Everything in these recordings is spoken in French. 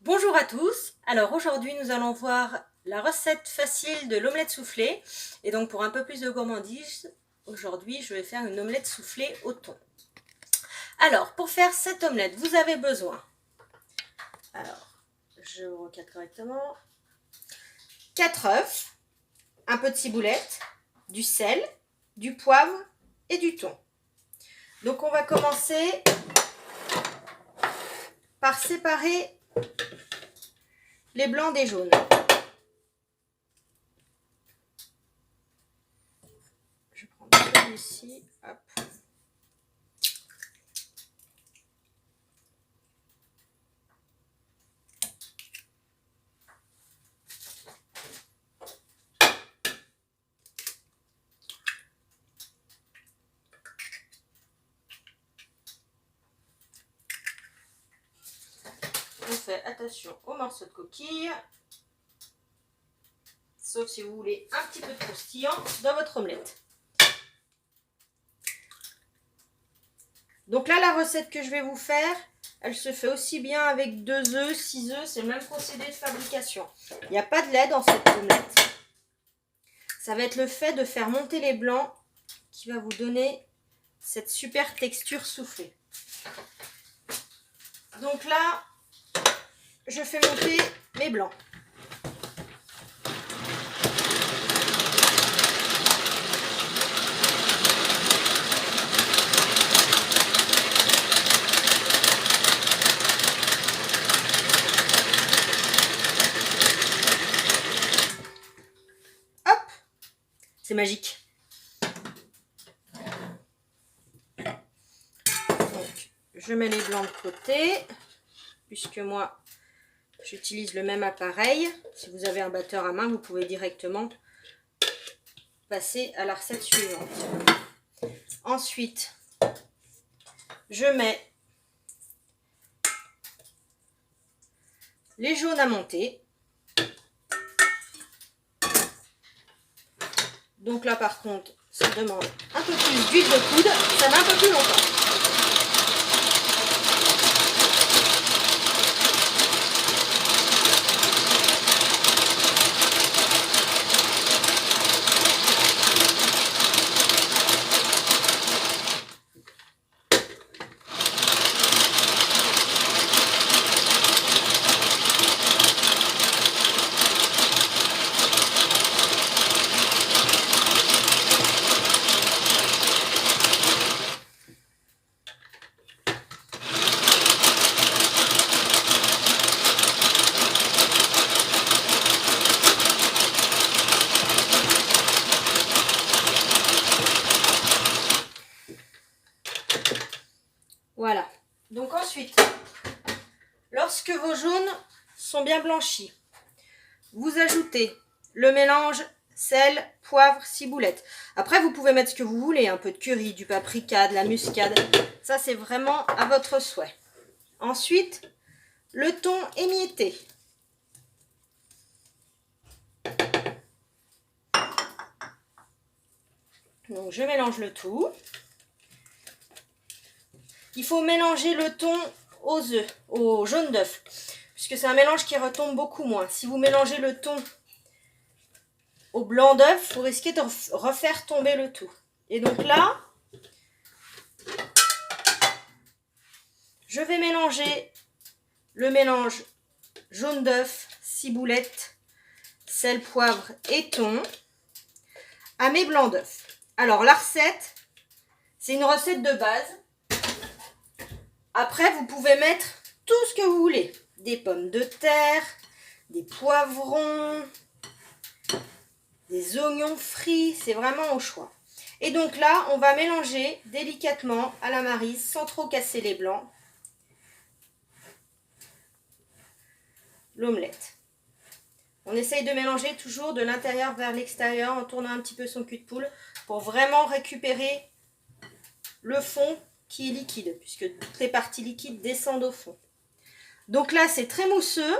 Bonjour à tous, alors aujourd'hui nous allons voir la recette facile de l'omelette soufflée et donc pour un peu plus de gourmandise, aujourd'hui je vais faire une omelette soufflée au thon. Alors pour faire cette omelette vous avez besoin, alors je recadre correctement, 4 œufs, un peu de ciboulette, du sel, du poivre et du thon. Donc on va commencer par séparer les blancs des jaunes. Je prends celui-ci, hop. On fait attention aux morceaux de coquille, sauf si vous voulez un petit peu de croustillant dans votre omelette. Donc là, la recette que je vais vous faire, elle se fait aussi bien avec 2 œufs, 6 œufs, c'est le même procédé de fabrication. Il n'y a pas de lait dans cette omelette. Ça va être le fait de faire monter les blancs qui va vous donner cette super texture soufflée. Donc là, je fais monter mes blancs. Hop, c'est magique. Donc, je mets les blancs de côté, puisque moi, j'utilise le même appareil. Si vous avez un batteur à main, vous pouvez directement passer à la recette suivante. Ensuite, je mets les jaunes à monter. Donc là, par contre, ça demande un peu plus d'huile de coude. Ça met un peu plus longtemps. Voilà. Donc ensuite, lorsque vos jaunes sont bien blanchis, vous ajoutez le mélange sel, poivre, ciboulette. Après, vous pouvez mettre ce que vous voulez, un peu de curry, du paprika, de la muscade. Ça, c'est vraiment à votre souhait. Ensuite, le thon émietté. Donc, je mélange le tout. Il faut mélanger le thon aux œufs, au jaune d'œuf, puisque c'est un mélange qui retombe beaucoup moins. Si vous mélangez le thon au blanc d'œuf, vous risquez de refaire tomber le tout. Et donc là, je vais mélanger le mélange jaune d'œuf, ciboulette, sel, poivre et thon à mes blancs d'œuf. Alors la recette, c'est une recette de base. Après, vous pouvez mettre tout ce que vous voulez. Des pommes de terre, des poivrons, des oignons frits, c'est vraiment au choix. Et donc là, on va mélanger délicatement à la maryse sans trop casser les blancs l'omelette. On essaye de mélanger toujours de l'intérieur vers l'extérieur en tournant un petit peu son cul de poule pour vraiment récupérer le fond qui est liquide, puisque toutes les parties liquides descendent au fond. Donc là, c'est très mousseux.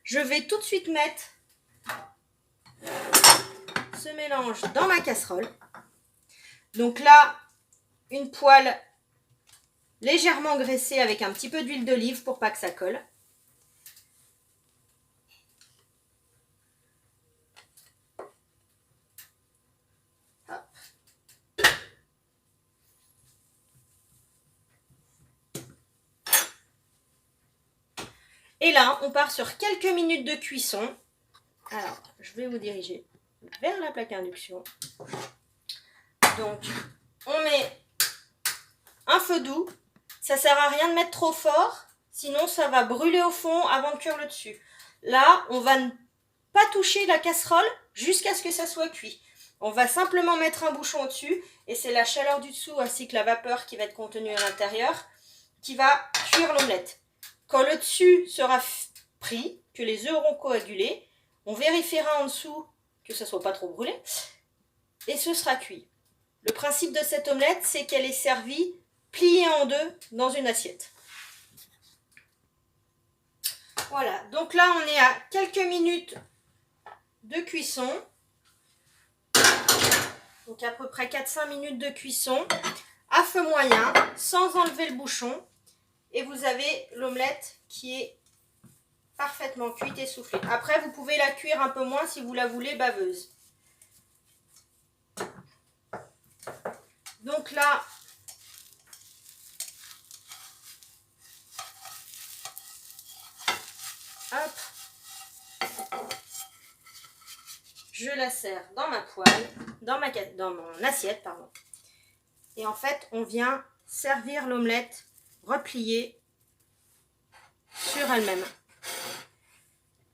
Je vais tout de suite mettre ce mélange dans ma casserole. Donc là, une poêle légèrement graissée avec un petit peu d'huile d'olive pour pas que ça colle. Et là, on part sur quelques minutes de cuisson. Alors, je vais vous diriger vers la plaque induction. Donc, on met un feu doux. Ça sert à rien de mettre trop fort, sinon ça va brûler au fond avant de cuire le dessus. Là, on va ne pas toucher la casserole jusqu'à ce que ça soit cuit. On va simplement mettre un bouchon au-dessus et c'est la chaleur du dessous ainsi que la vapeur qui va être contenue à l'intérieur qui va cuire l'omelette. Quand le dessus sera pris, que les œufs auront coagulé, on vérifiera en dessous que ça ne soit pas trop brûlé et ce sera cuit. Le principe de cette omelette, c'est qu'elle est servie pliée en deux dans une assiette. Voilà, donc là on est à quelques minutes de cuisson. Donc à peu près 4-5 minutes de cuisson à feu moyen, sans enlever le bouchon. Et vous avez l'omelette qui est parfaitement cuite et soufflée. Après, vous pouvez la cuire un peu moins si vous la voulez baveuse. Donc là, hop, je la sers dans ma poêle, dans mon assiette, pardon. Et en fait, on vient servir l'omelette repliée sur elle-même.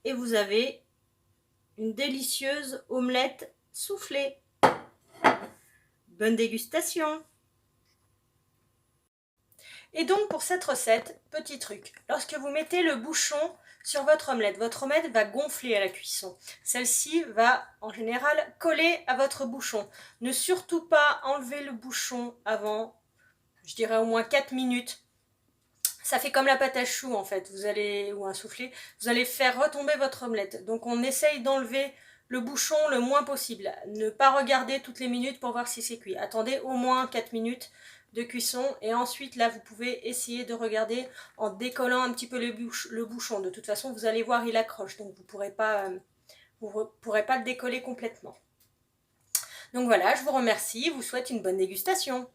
Et vous avez une délicieuse omelette soufflée. Bonne dégustation! Et donc pour cette recette, petit truc, lorsque vous mettez le bouchon sur votre omelette va gonfler à la cuisson. Celle-ci va en général coller à votre bouchon. Ne surtout pas enlever le bouchon avant, je dirais au moins 4 minutes. Ça fait comme la pâte à choux en fait, ou un soufflé, vous allez faire retomber votre omelette. Donc on essaye d'enlever le bouchon le moins possible. Ne pas regarder toutes les minutes pour voir si c'est cuit. Attendez au moins 4 minutes de cuisson et ensuite là vous pouvez essayer de regarder en décollant un petit peu le bouchon. De toute façon vous allez voir il accroche, donc vous pourrez pas le décoller complètement. Donc voilà, je vous remercie, je vous souhaite une bonne dégustation.